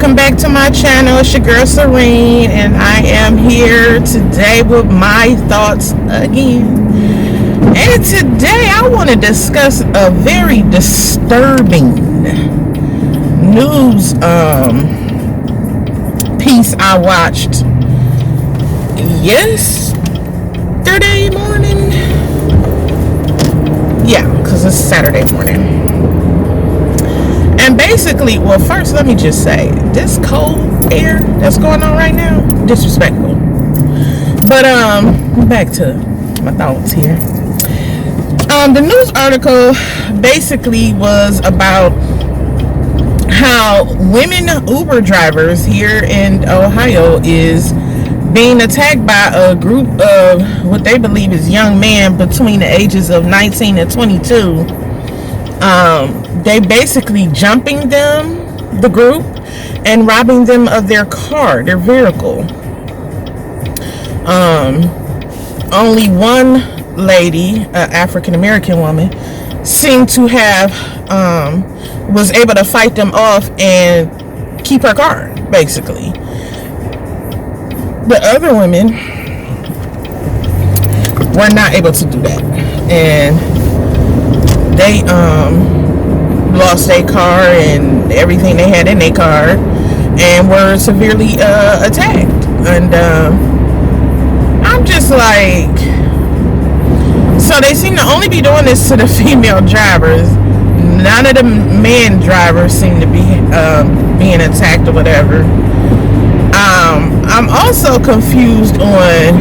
welcome back to my channel. It's your girl Serene, and I am here today with my thoughts again. And today I want to discuss a very disturbing news piece I watched yesterday morning. Yeah, because it's Saturday morning. And basically, well, first let me just say, this cold air that's going on right now, disrespectful. But back to my thoughts here. The news article basically was about how women Uber drivers here in Ohio is being attacked by a group of what they believe is young men between the ages of 19 and 22. They basically jumping them, the group, and robbing them of their car, their vehicle. Only one lady, an African American woman, seemed to have was able to fight them off and keep her car, basically. The other women were not able to do that, and they lost their car and everything they had in their car and were severely attacked. And I'm just like, so they seem to only be doing this to the female drivers. None of the men drivers seem to be being attacked or whatever. I'm also confused on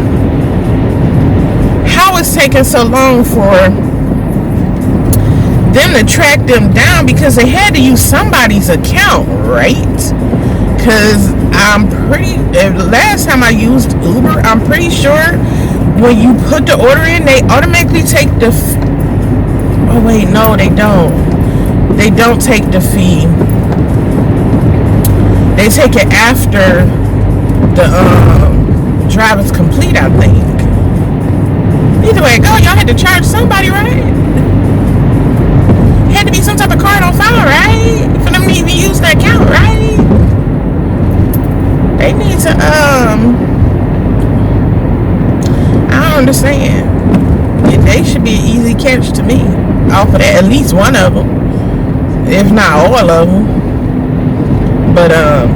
how it's taking so long for them to track them down, because they had to use somebody's account, right? Because last time I used Uber, I'm pretty sure when you put the order in, they automatically take the oh wait, no, they don't take the fee. They take it after the driver's complete, I think. Either way, y'all had to charge somebody, right? Had to be some type of card on file, right? For them to even use that account, right? They need to, I don't understand. They should be an easy catch to me. Off of that, at least one of them, if not all of them. But I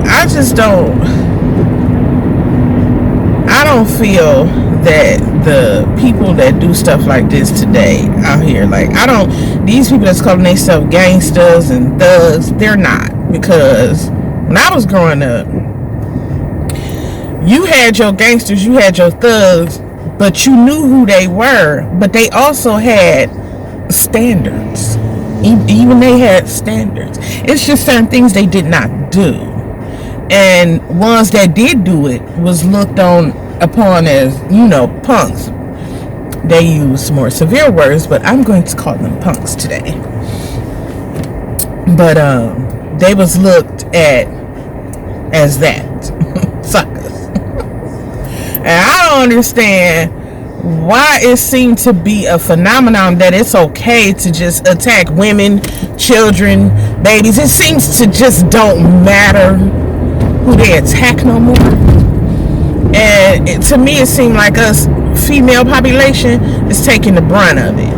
don't feel that the people that do stuff like this today out here, like, these people that's calling themselves gangsters and thugs, they're not. Because when I was growing up, you had your gangsters, you had your thugs, but you knew who they were, but they also had standards. Even they had standards. It's just certain things they did not do. And ones that did do it was looked upon as, punks. They use more severe words, but I'm going to call them punks today. But they was looked at as that. Suckers. And I don't understand why it seemed to be a phenomenon that it's okay to just attack women, children, babies. It seems to just don't matter who they attack no more. And to me, it seemed like us female population is taking the brunt of it.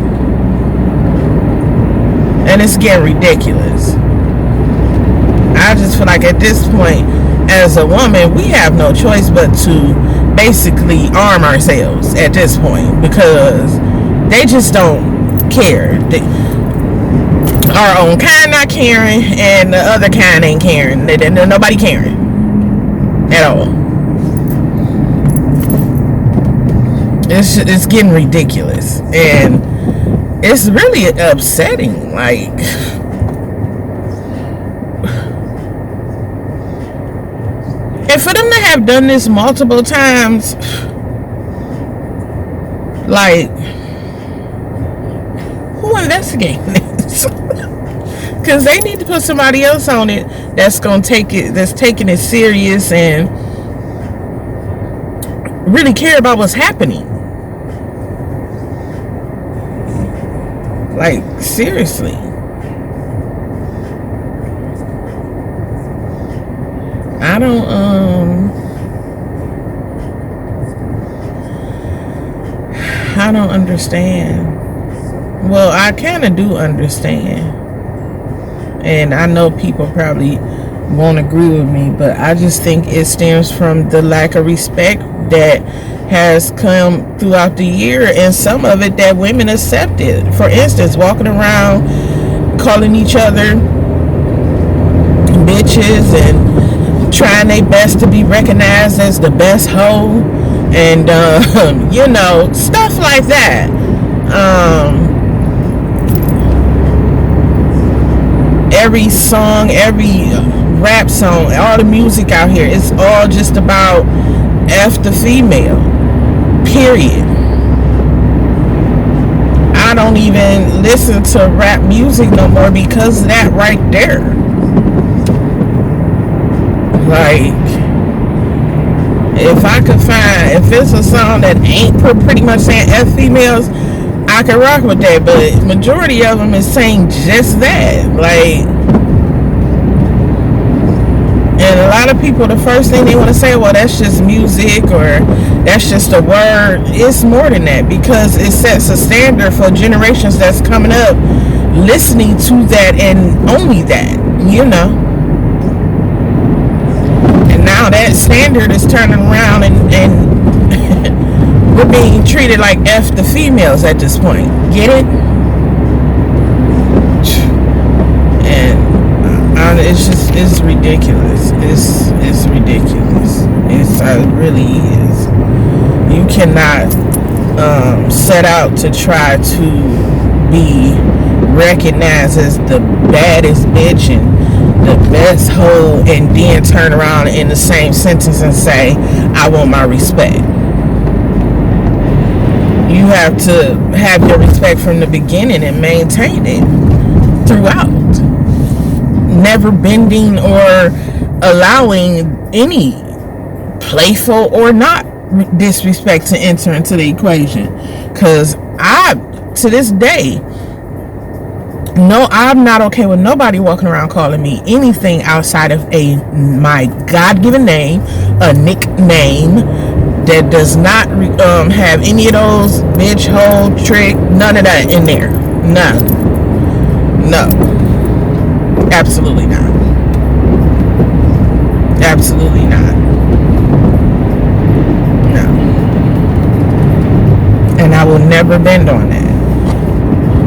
And it's getting ridiculous. I just feel like at this point, as a woman, we have no choice but to basically arm ourselves at this point, because they just don't care. Our own kind not caring, and the other kind ain't caring. Nobody caring at all. It's getting ridiculous, and it's really upsetting. Like, and for them to have done this multiple times, like, who investigating this? Because they need to put somebody else on it that's gonna that's taking it serious and really care about what's happening. Like, seriously. I don't understand. Well, I kind of do understand. And I know people probably won't agree with me, but I just think it stems from the lack of respect that has come throughout the year, and some of it that women accepted. For instance, walking around calling each other bitches and trying their best to be recognized as the best hoe, and stuff like that. Every song, every rap song, all the music out here, it's all just about F the female, period. I don't even listen to rap music no more because of that right there. Like, if it's a song that ain't pretty much saying F females, I can rock with that, but majority of them is saying just that. Like, and a lot of people, the first thing they want to say, well, that's just music, or that's just a word. It's more than that, because it sets a standard for generations that's coming up listening to that and only that, And now that standard is turning around, and we're being treated like F the females at this point. Get it? And it's ridiculous. It's ridiculous. It really is. You cannot set out to try to be recognized as the baddest bitch and the best hoe, and then turn around in the same sentence and say, I want my respect. You have to have your respect from the beginning and maintain it throughout. Never bending or allowing any playful or not disrespect to enter into the equation. Because to this day, no, I'm not okay with nobody walking around calling me anything outside of my God-given name, a nickname that does not have any of those bitch, hoe, trick, none of that in there. None. No. Absolutely not. Absolutely not. No. And I will never bend on that.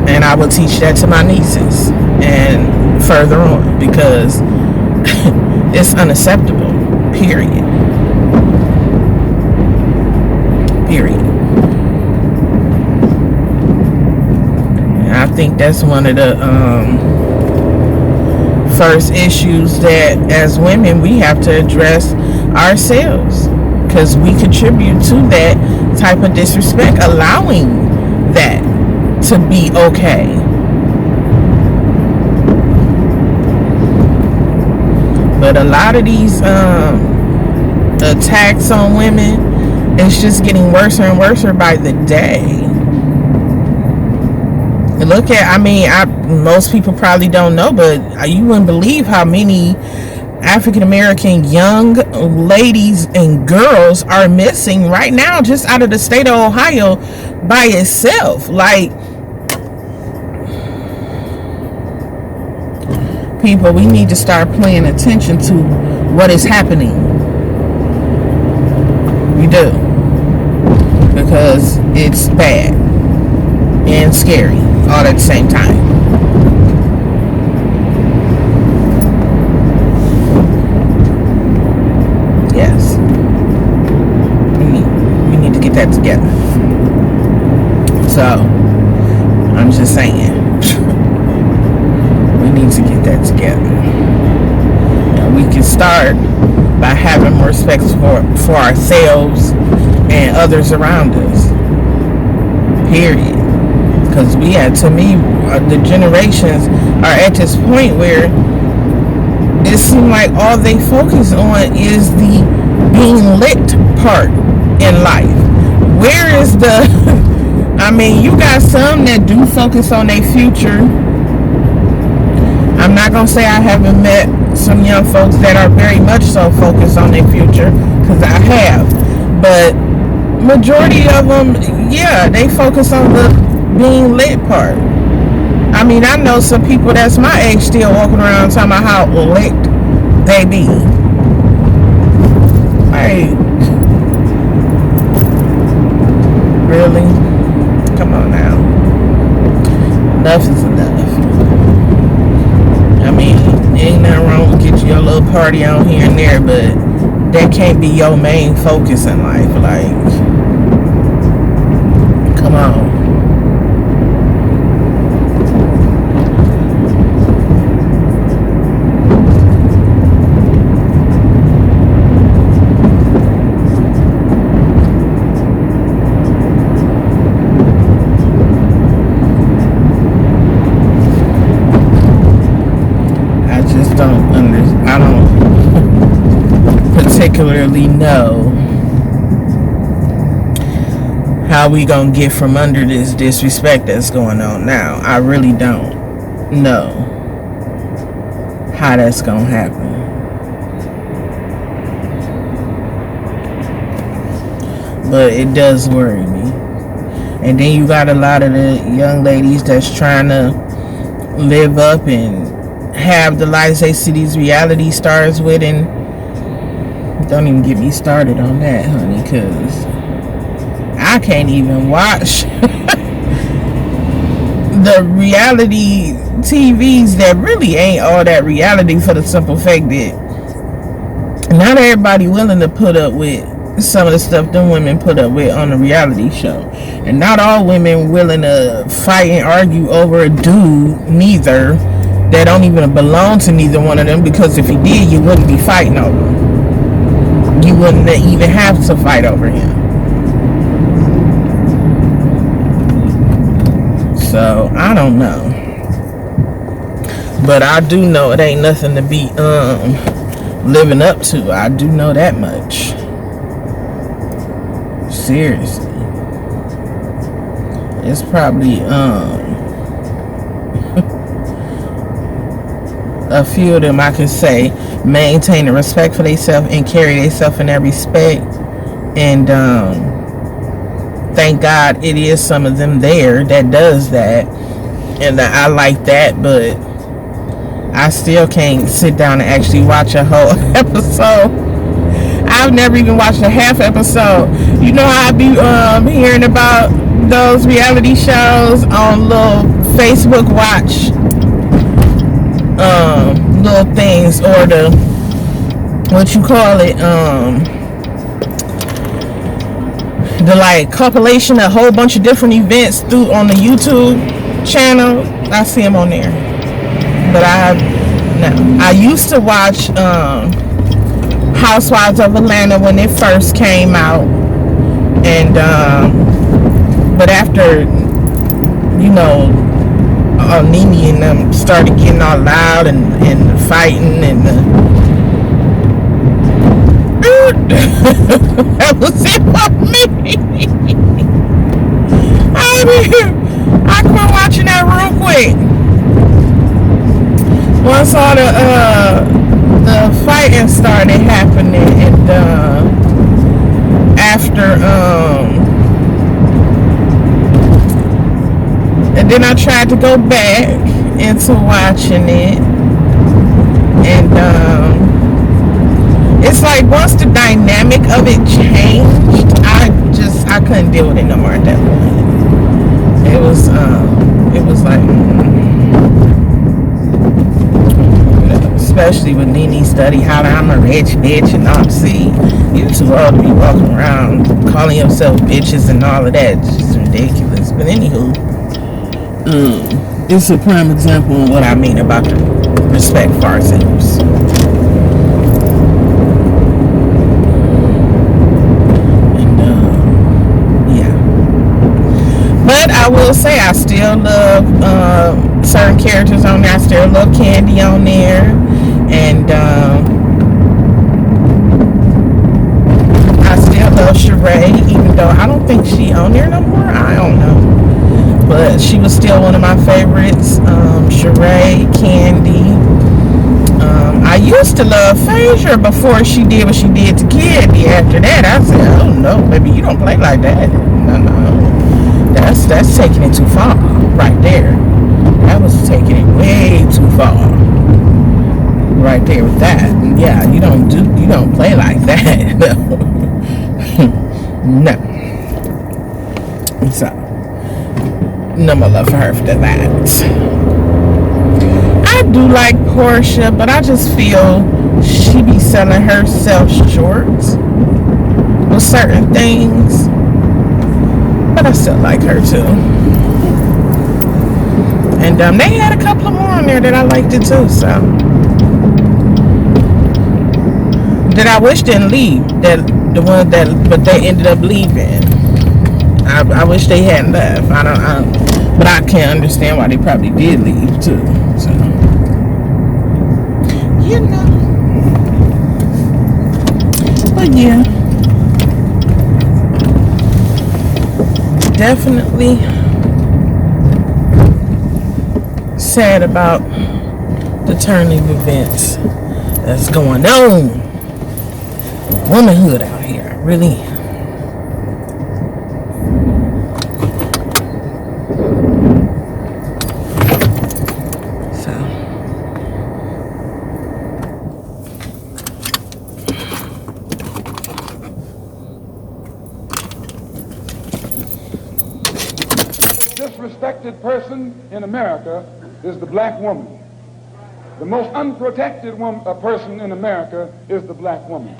And I will teach that to my nieces and further on, because it's unacceptable. Period. And I think that's one of the first issues that as women we have to address ourselves, because we contribute to that type of disrespect, allowing that to be okay. But a lot of these attacks on women, it's just getting worse and worse by the day. Look at, most people probably don't know, but you wouldn't believe how many African American young ladies and girls are missing right now just out of the state of Ohio by itself. Like, people, we need to start paying attention to what is happening. We do. Because it's bad and scary all at the same time. Yes. We need to get that together. So, I'm just saying. We need to get that together. And we can start by having more respect for ourselves and others around us. Period. Because to me, the generations are at this point where it seems like all they focus on is the being lit part in life. Where is you got some that do focus on their future. I'm not gonna say I haven't met some young folks that are very much so focused on their future, because I have, but majority of them, yeah, they focus on the being lit part. I mean, I know some people that's my age still walking around talking about how lit they be. Like, really? Come on now. Enough is enough. I mean, ain't nothing wrong with getting your little party on here and there, but that can't be your main focus in life. Like, come on. I don't particularly know how we gonna get from under this disrespect that's going on now. I really don't know how that's gonna happen. But it does worry me. And then you got a lot of the young ladies that's trying to live up and have the lives they see these reality stars with, and don't even get me started on that, honey, because I can't even watch the reality TVs that really ain't all that reality, for the simple fact that not everybody willing to put up with some of the stuff them women put up with on the reality show, and not all women willing to fight and argue over a dude neither that don't even belong to neither one of them, because if you did, you wouldn't be fighting over him. You wouldn't even have to fight over him. So I don't know, but I do know it ain't nothing to be living up to. I do know that much. Seriously, it's probably a few of them I can say maintain the respect for themselves and carry themselves in that respect, and thank God it is some of them there that does that, and I like that. But I still can't sit down and actually watch a whole episode. I've never even watched a half episode. You know how I be hearing about those reality shows on little Facebook watch little things, or the what you call it, the like compilation of a whole bunch of different events through on the YouTube channel. I see them on there, but I used to watch Housewives of Atlanta when it first came out, and but after, you know, Nene and them started getting all loud and fighting, and that was it for me. I quit watching that real quick. Once all the fighting started happening, and after and then I tried to go back into watching it, and it's like once the dynamic of it changed, I couldn't deal with it no more at that point. It was like, especially with Nene study how I'm a rich bitch and all. See, you too old to be walking around calling yourself bitches and all of that. It's just ridiculous. But anywho, it's a prime example of what I mean about the respect for ourselves. And yeah, but I will say I still love certain characters on there. I still love Candy on there, and I still love Sheree, even though I don't think she on there no more. I don't know. But she was still one of my favorites. Sheree, Candy, used to love Phaedra before she did what she did to Candy. After that, I said, oh no, baby, you don't play like that. No. That's taking it too far right there. That was taking it way too far. Right there with that. Yeah, you don't play like that. No. So, no more love for her for that. I do like Porsha, but I just feel she be selling herself short with certain things. But I still like her too. And they had a couple of more on there that I liked it too, so. That I wish didn't leave. But they ended up leaving. I wish they hadn't left. But I can't understand why they probably did leave too. So, you know. But yeah, definitely sad about the turn of events that's going on. Womanhood out here, I really am. Disrespected person in America is the black woman. The most unprotected person in America is the black woman.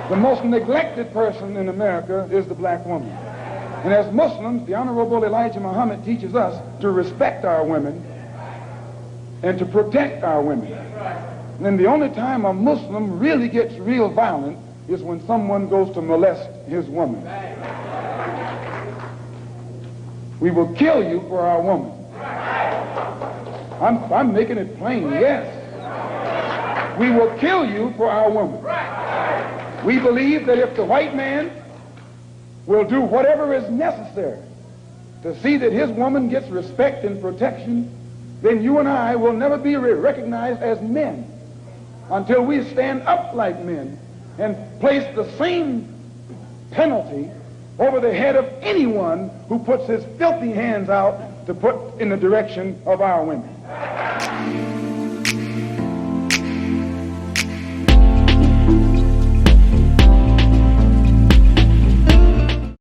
The most neglected person in America is the black woman. And as Muslims, the Honorable Elijah Muhammad teaches us to respect our women and to protect our women. And the only time a Muslim really gets real violent is when someone goes to molest his woman. We will kill you for our woman. I'm making it plain, yes. We will kill you for our woman. We believe that if the white man will do whatever is necessary to see that his woman gets respect and protection, then you and I will never be recognized as men until we stand up like men and place the same penalty over the head of anyone who puts his filthy hands out to put in the direction of our women.